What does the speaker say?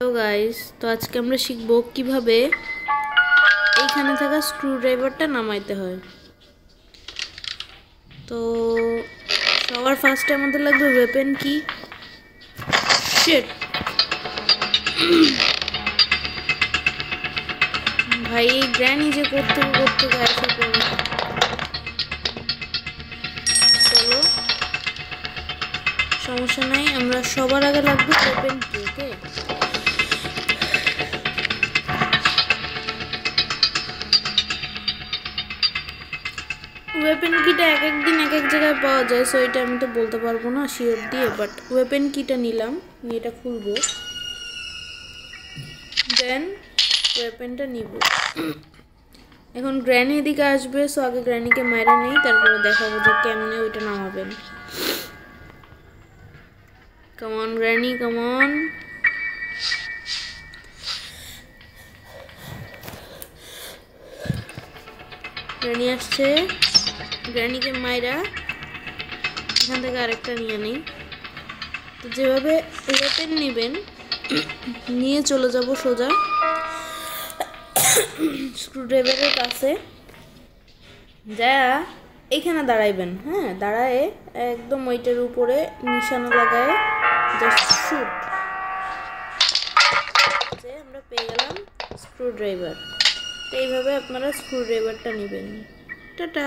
Hello guys, তো আজকে আমরা শিখব কিভাবে এইখানে থাকা স্ক্রুড্রাইভারটা নামাইতে হয়। তো সবার ফার্স্টে আমাদের লাগবে ওয়েপেন কি। শিট ভাই, এই গ্র্যানি যে করতে আসা পড়ে। চলো, সমস্যা নাই, আমরা সবার আগে লাগবে ওয়েপেন কি। ওকে, ওয়েপেন কিটা এক এক দিন এক এক জায়গায় পাওয়া যায়, সো এটা আমি তো বলতে পারবো না শিওর দিয়ে, বাট ওয়েপেন কিটা নিলাম, নিয়ে এটা খুলবো, দেন ওয়েপেনটা নিব। এখন গ্র্যানি এদিকে আসবে, সো আগে গ্র্যানিকে মাইরা নেই, তারপরে দেখাবো যে কেমনে ওইটা নামাবেন। Come on granny, come on. গ্র্যানি আসছে, গ্র্যানিকে মাইরা এখান থেকে আরেকটা নিয়ে নেই। তো যেভাবে ওয়েপেন নেবেন, নিয়ে চলে যাব সোজা স্ক্রুড্রাইভারের কাছে, যা এইখানে দাঁড়াইবেন। হ্যাঁ, দাঁড়ায় একদম ওইটার উপরে নিশানা লাগায় জাস্ট শুট, যে আমরা পেয়ে গেলাম স্ক্রুড্রাইভার। তো এইভাবে আপনারা স্ক্রুড্রাইভারটা নেবেন। টাটা।